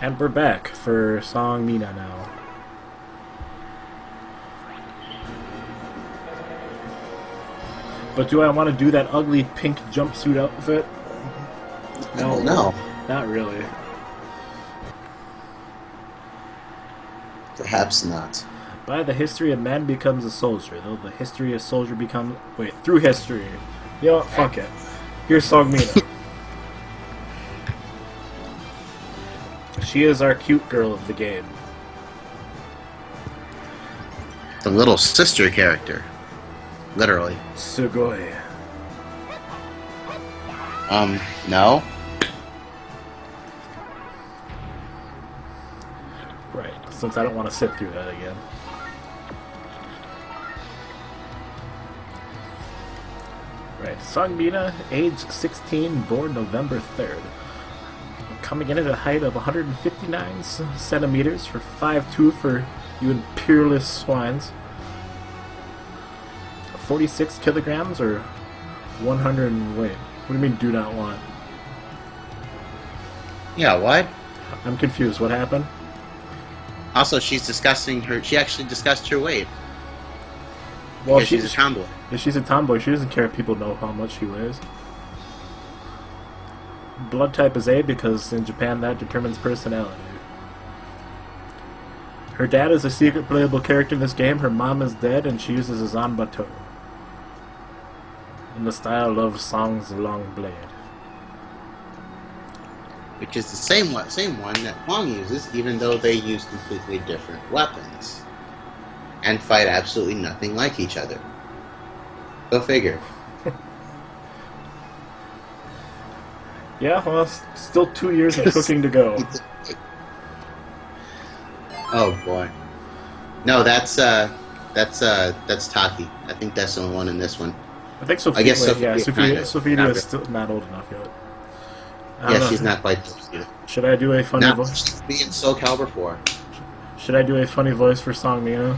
And we're back for Song Mina now. But do I want to do that ugly pink jumpsuit outfit? No. Not really. Perhaps not. By the history, a man becomes a soldier, though the history a soldier becomes... Wait, through history. You know what? Fuck it. Here's Song Mina. She is our cute girl of the game. The little sister character. Literally. Sugoi. No. Right, since I don't want to sit through that again. Right, Song Mina, age 16, born November 3rd. Coming in at a height of 159 centimeters for 5'2" for you imperialist swines. 46 kilograms or 100 wait. What do you mean do not want? Yeah, what? I'm confused. What happened? Also, she's discussing her... She actually discussed her weight. Well, because she's a tomboy. If she's a tomboy, she doesn't care if people know how much she weighs. Blood type is A because in Japan that determines personality. Her dad is a secret playable character in this game. Her mom is dead and she uses a Zanbato. In the style of Song's Long Blade. Which is the same one that Huang uses, even though they use completely different weapons. And fight absolutely nothing like each other. Go figure. Yeah, well, still 2 years of cooking to go. Oh boy. No, that's Taki. I think that's the only one in this one. I think Sophia. I guess Sophia is still not old enough yet. Yeah, she's not quite either. Should I do a funny Now, voice? she's being Soul Calibur 4. Should I do a funny voice for Song Mina?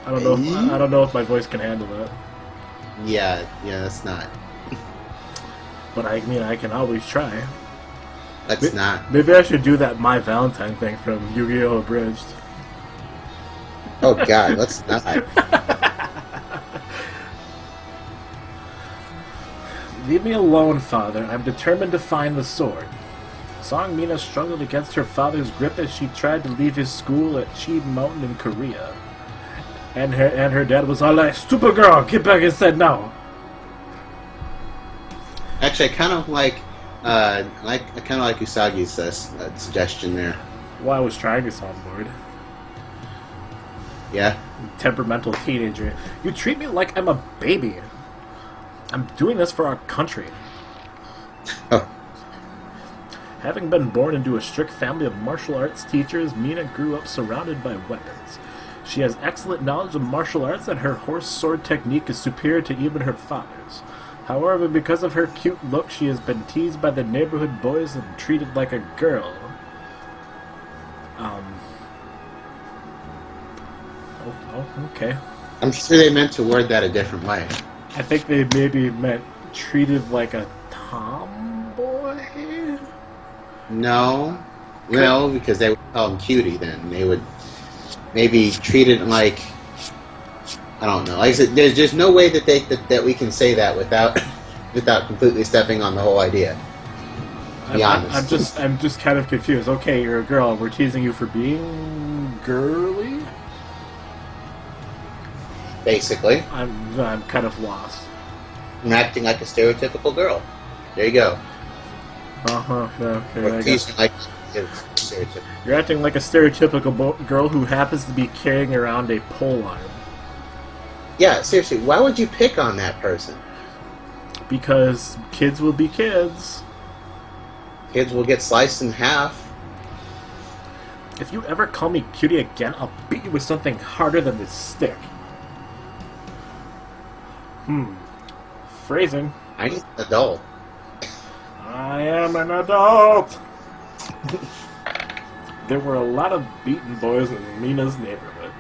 I don't know. I don't know if my voice can handle that. Yeah, that's not. But I mean, I can always try. Let's not. Maybe I should do that My Valentine thing from Yu-Gi-Oh! Abridged. Oh God, let's not. Leave me alone, father. I'm determined to find the sword. Song Mina struggled against her father's grip as she tried to leave his school at Chi Mountain in Korea. And her dad was all like, "Stupid girl, get back inside now." Actually, I kind of like Usagi's suggestion there. Well, I was trying to soundboard. Yeah. Temperamental teenager. You treat me like I'm a baby. I'm doing this for our country. Oh. Having been born into a strict family of martial arts teachers, Mina grew up surrounded by weapons. She has excellent knowledge of martial arts and her horse sword technique is superior to even her father's. However, because of her cute look, she has been teased by the neighborhood boys and treated like a girl. Okay. I'm sure they meant to word that a different way. I think they maybe meant treated like a tomboy? No, because they would call him cutie then. They would maybe treat it like, I don't know. Like I said, there's no way that we can say that without completely stepping on the whole idea. To be honest. I'm just kind of confused. Okay, you're a girl. We're teasing you for being girly? Basically. I'm kind of lost. I'm acting like a stereotypical girl. There you go. Okay. Or I teasing guess. like stereotypical. You're acting like a stereotypical girl who happens to be carrying around a pole arm. Yeah, seriously, why would you pick on that person? Because kids will be kids. Kids will get sliced in half. If you ever call me cutie again, I'll beat you with something harder than this stick. Phrasing. I'm an adult. I am an adult. There were a lot of beaten boys in Mina's neighborhood.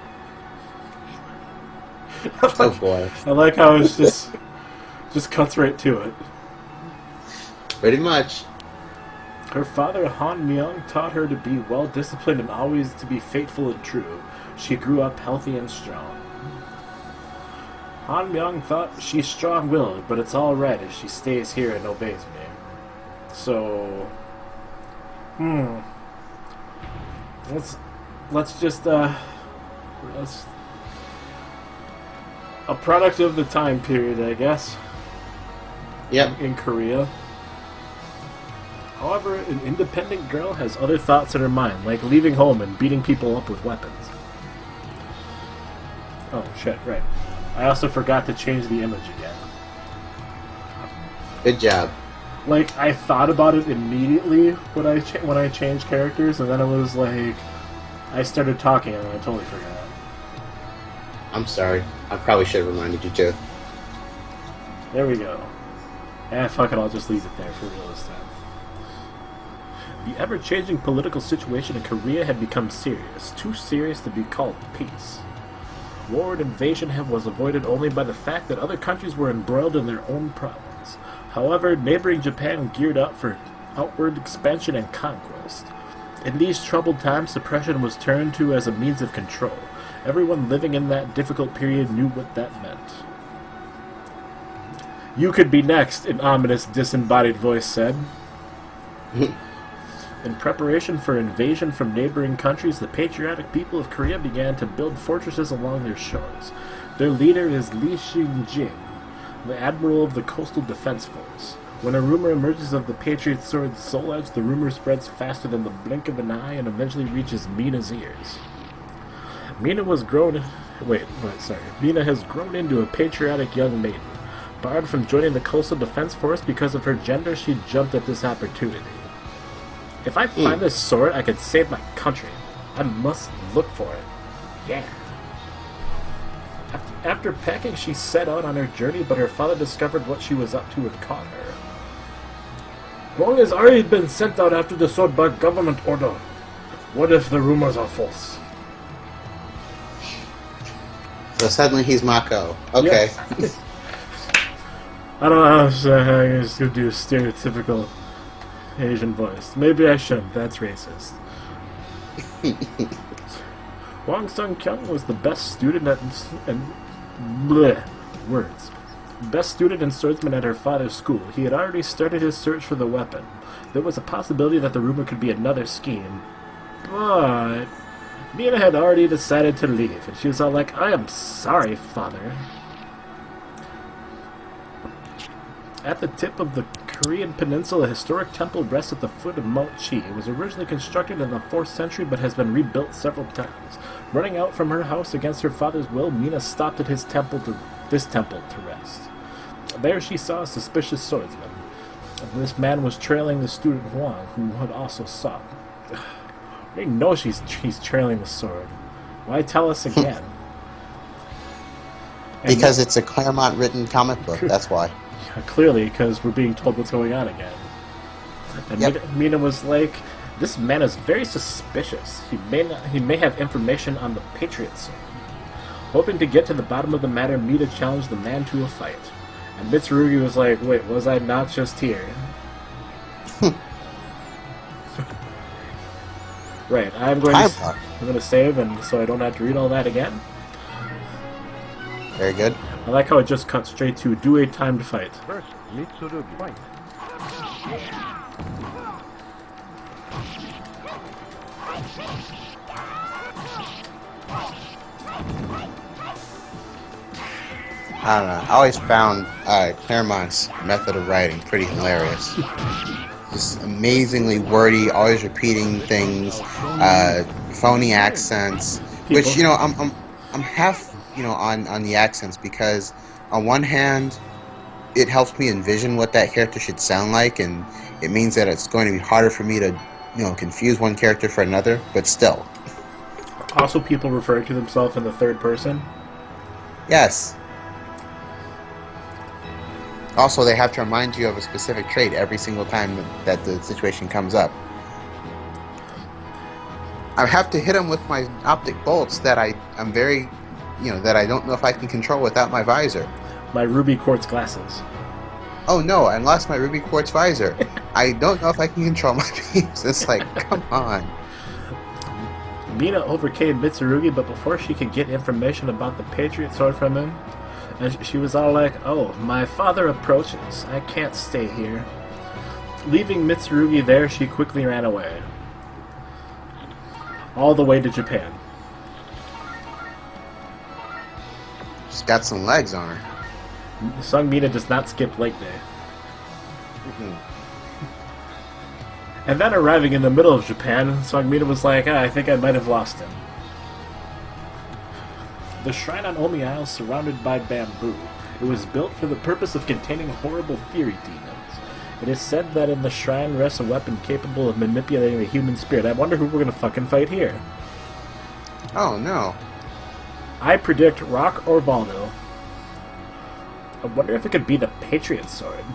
Oh boy. I like how it's just cuts right to it. Pretty much. Her father, Han Myung, taught her to be well-disciplined and always to be faithful and true. She grew up healthy and strong. Han Myung thought she's strong-willed, but it's alright if she stays here and obeys me. So... Let's just, let's... A product of the time period, I guess. Yep. In Korea. However, an independent girl has other thoughts in her mind, like leaving home and beating people up with weapons. Oh, shit, right. I also forgot to change the image again. Good job. Like, I thought about it immediately when I changed characters, and then it was like... I started talking and I totally forgot. I'm sorry. I probably should have reminded you too. There we go. Fuck it, I'll just leave it there for real this time. The ever-changing political situation in Korea had become serious, too serious to be called peace. War and invasion was avoided only by the fact that other countries were embroiled in their own problems. However, neighboring Japan geared up for outward expansion and conquest. In these troubled times, suppression was turned to as a means of control. Everyone living in that difficult period knew what that meant. "You could be next," an ominous, disembodied voice said. In preparation for invasion from neighboring countries, the patriotic people of Korea began to build fortresses along their shores. Their leader is Lee Seung-jin, the admiral of the Coastal Defense Force. When a rumor emerges of the Patriot Sword's soul edge, the rumor spreads faster than the blink of an eye and eventually reaches Mina's ears. Mina has grown into a patriotic young maiden. Barred from joining the Coastal Defense Force because of her gender, she jumped at this opportunity. "If I find this sword, I could save my country. I must look for it. Yeah." After packing, she set out on her journey, but her father discovered what she was up to and caught her. "Wong has already been sent out after the sword by government order. What if the rumors are false?" So suddenly he's Mako. Okay. Yeah. I don't know how I'm just going to do a stereotypical Asian voice. Maybe I shouldn't. That's racist. Wang Sung-kyung was the best student best student and swordsman at her father's school. He had already started his search for the weapon. There was a possibility that the rumor could be another scheme. But Mina had already decided to leave, and she was all like, "I am sorry, father." At the tip of the Korean peninsula, a historic temple rests at the foot of Mount Chi. It was originally constructed in the 4th century, but has been rebuilt several times. Running out from her house against her father's will, Mina stopped at this temple to rest. There she saw a suspicious swordsman. This man was trailing the student Huang, who had also sought. We know he's trailing the sword. Why tell us again? Because it's a Claremont-written comic book, that's why. Clearly, because we're being told what's going on again. And Mina was like, "This man is very suspicious. He may have information on the Patriot Sword." Hoping to get to the bottom of the matter, Mina challenged the man to a fight. And Mitsurugi was like, "Wait, was I not just here?" Right, I'm going to save, and so I don't have to read all that again. Very good. I like how it just cut straight to do a timed fight. First, Mitsurugi fight. I don't know. I always found Claremont's method of writing pretty hilarious. Just amazingly wordy, always repeating things, phony accents. Which, you know, I'm half, you know, on the accents, because on one hand, it helps me envision what that character should sound like, and it means that it's going to be harder for me to, you know, confuse one character for another. But still. Also, people refer to themselves in the third person. Yes. Also, they have to remind you of a specific trait every single time that the situation comes up. I have to hit them with my optic bolts that I'm very, you know, that I don't know if I can control without my visor. My ruby quartz glasses. Oh no, I lost my ruby quartz visor. I don't know if I can control my beams. It's like, come on. Mina overcame Mitsurugi, but before she could get information about the Patriot Sword from him, and she was all like, "Oh, my father approaches. I can't stay here." Leaving Mitsurugi there, she quickly ran away. All the way to Japan. She's got some legs on her. Seung Mina does not skip leg day. And then arriving in the middle of Japan, Seung Mina was like, I think I might have lost him. The shrine on Omi Isle is surrounded by bamboo. It was built for the purpose of containing horrible fury demons. It is said that in the shrine rests a weapon capable of manipulating the human spirit. I wonder who we're gonna fucking fight here. Oh no. I predict Rock or Valdo. I wonder if it could be the Patriot Sword.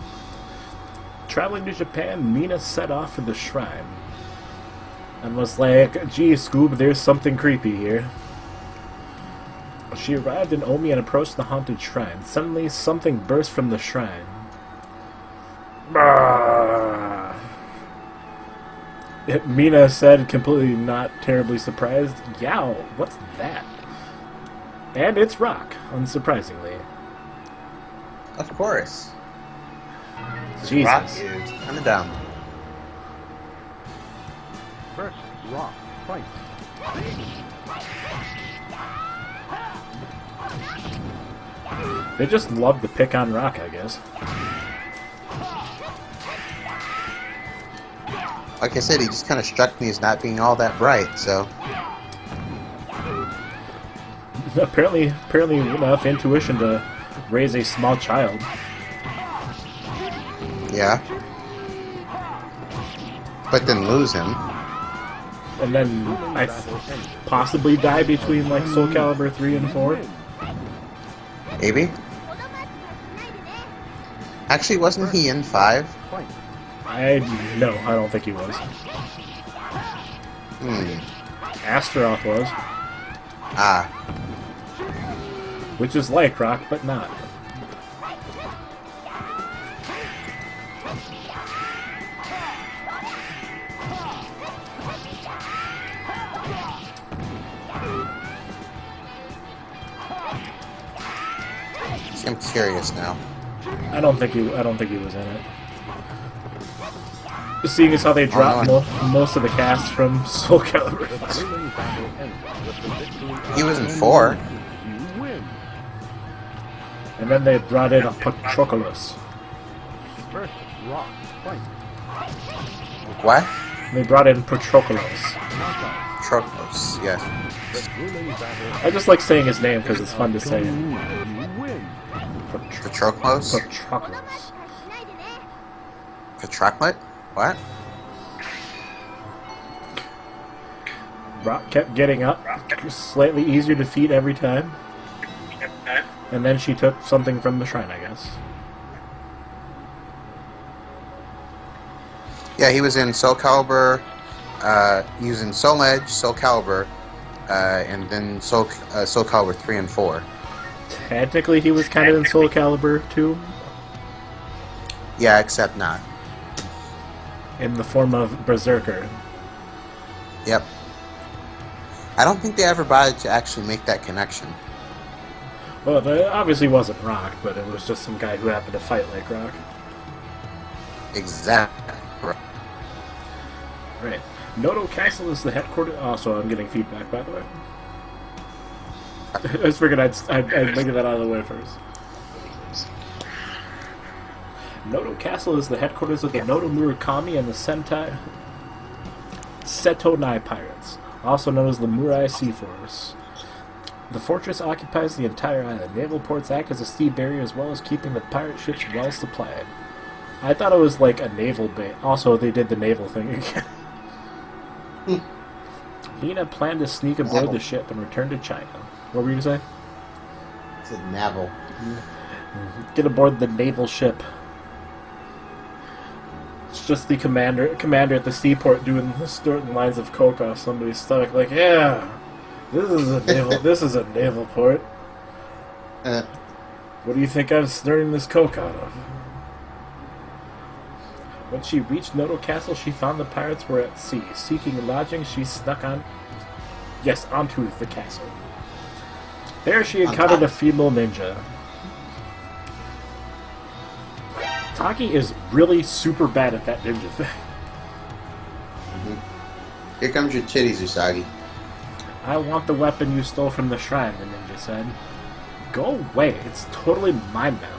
Traveling to Japan, Mina set off for the shrine. And was like, gee, Scoob, there's something creepy here. She arrived in Omi and approached the haunted shrine. Suddenly, something burst from the shrine. Mina said, completely not terribly surprised, Yow, what's that? And it's Rock, unsurprisingly. Of course. Jesus. Rock is kind of dumb. First, Rock, fight. They just love to pick on Rock, I guess. Like I said, he just kind of struck me as not being all that bright, so... Apparently enough intuition to raise a small child. Yeah. But then lose him. And then possibly die between like Soul Calibur 3 and 4. Maybe. Actually, wasn't he in 5? No, I don't think he was. Astaroth was. Ah. Which is like Rock, but not. See, I'm curious now. I don't think he was in it. Seeing as how they dropped most of the cast from Soul Calibur 5. He was in 4. And then they brought in Patroclus. First, Rock, fight. What? They brought in Patroclus. Troclos, yes. I just like saying his name because it's fun to say. Patroclos? Patroclus. Patroclet? What? Rock kept getting up, slightly easier to defeat every time. And then she took something from the shrine, I guess. Yeah, he was in Soul Calibur, he was in Soul Edge, Soul Calibur, and then Soul Calibur 3 and 4. Technically, he was kind of in Soul Calibur too. Yeah, except not. In the form of Berserker. Yep. I don't think they ever bothered to actually make that connection. Well, it obviously wasn't Rock, but it was just some guy who happened to fight like Rock. Exactly. Right. Noto Castle is the headquarters... Also, I'm getting feedback, by the way. I just figured I'd make that out of the way first. Noto Castle is the headquarters of the Noto Murakami and the Setonai Pirates, also known as the Murai Sea Force. The fortress occupies the entire island. Naval ports act as a sea barrier as well as keeping the pirate ships well supplied. I thought it was like a naval base. Also, they did the naval thing again. Hina planned to sneak aboard the ship and return to China. What were you going to say? It's a naval. Get aboard the naval ship. It's just the commander at the seaport doing snorting lines of coke off somebody's stomach. Like, yeah, this is a naval port. What do you think I'm snorting this coke out of? When she reached Noto Castle, she found the pirates were at sea. Seeking lodging, she snuck onto the castle. There she encountered a female ninja. Taki is really super bad at that ninja thing. Here comes your titties, Usagi. I want the weapon you stole from the shrine, the ninja said. Go away, it's totally mine now.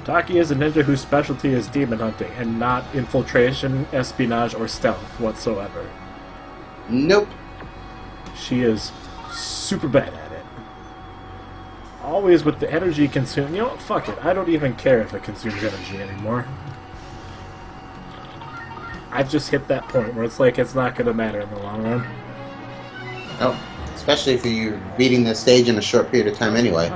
Taki is a ninja whose specialty is demon hunting, and not infiltration, espionage, or stealth whatsoever. Nope. She is super bad at it. Always with the energy consumed. You know what? Fuck it. I don't even care if it consumes energy anymore. I've just hit that point where it's like it's not going to matter in the long run. Nope. Especially if you're beating the stage in a short period of time anyway.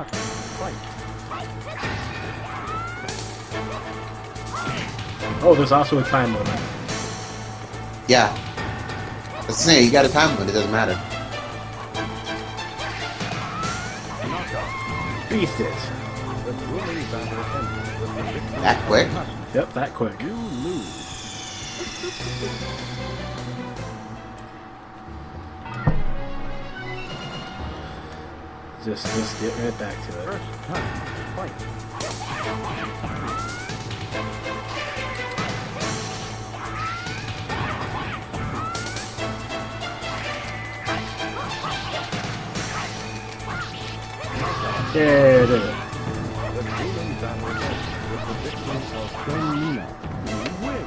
Oh, there's also a time limit. Yeah. Let's say you got a time limit, it doesn't matter. Beast it. That quick? Yep, that quick. You lose. Just get right back to it. First time. Fight. Yeah, it is. The dueling battle ends with the victory of Seung. You win.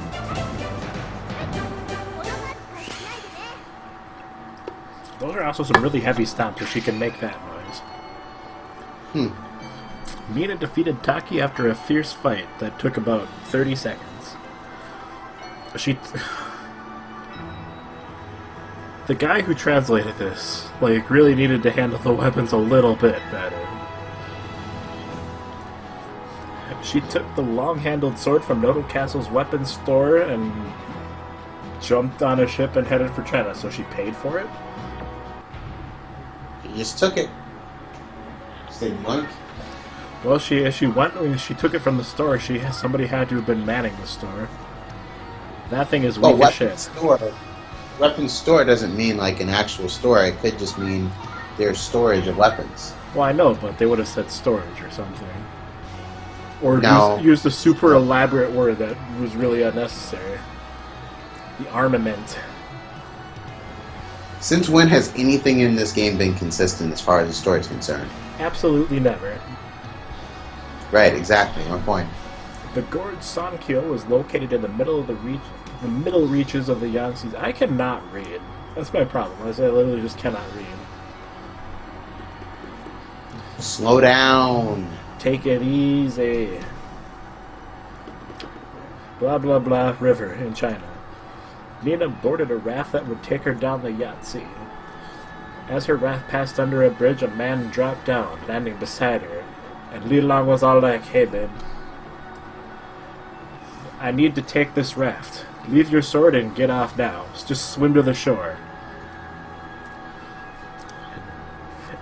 Those are also some really heavy stomps, so she can make that noise. Mina defeated Taki after a fierce fight that took about 30 seconds. The guy who translated this, really needed to handle the weapons a little bit better. She took the long-handled sword from Noto Castle's weapons store and jumped on a ship and headed for China, so she paid for it? You just took it. Stayed blank. Well, she took it from the store. Somebody had to have been manning the store. That thing is weak as shit. Weapons store doesn't mean like an actual store. It could just mean there's storage of weapons. Well, I know, but they would have said storage or something. Or No. used a super elaborate word that was really unnecessary. The armament. Since when has anything in this game been consistent as far as the story is concerned? Absolutely never. Right, exactly. My point. The gorge Sankyo is located in the middle reaches of the Yangtze. I cannot read. That's my problem. I literally just cannot read. Slow down. Take it easy. Blah blah blah river in China. Nina boarded a raft that would take her down the Yangtze. As her raft passed under a bridge, a man dropped down, landing beside her. And Li Long was all like, "Hey babe, I need to take this raft. Leave your sword and get off now. Just swim to the shore."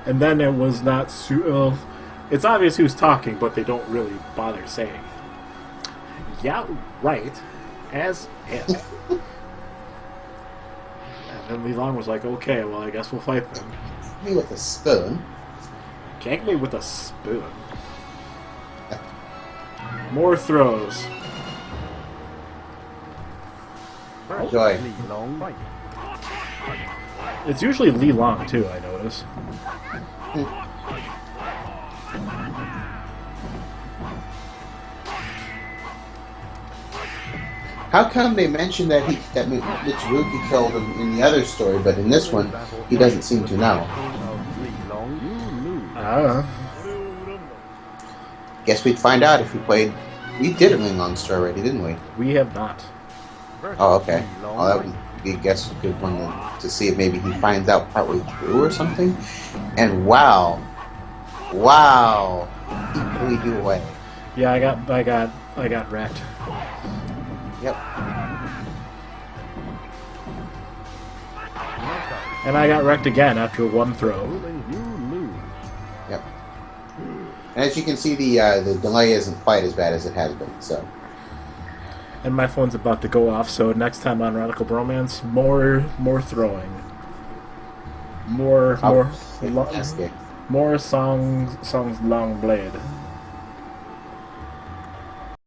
And then it was not it's obvious who's talking, but they don't really bother saying. Yeah, right. As if. And then Li Long was like, "Okay, well, I guess we'll fight them." Me with a spoon. Gank me with a spoon. More throws. First, Joy. Li Long. Fight. It's usually Li Long, too, I notice. How come they mentioned that Mitsurugi killed him in the other story, but in this one, he doesn't seem to know? Li Long. You lose. I don't know. Guess we'd find out if we played. We did a Ling Long story already, didn't we? We have not. First, Oh, okay. Li Long. Well, that would be, I guess, a good one to see if maybe he finds out partway through or something. And wow, he blew you away. Yeah, I got wrecked. Yep. And I got wrecked again after one throw. Dueling, you lose. Yep. And as you can see, the delay isn't quite as bad as it has been. So And my phone's about to go off, so next time on Radical Bromance, more throwing. More Basket. songs long blade.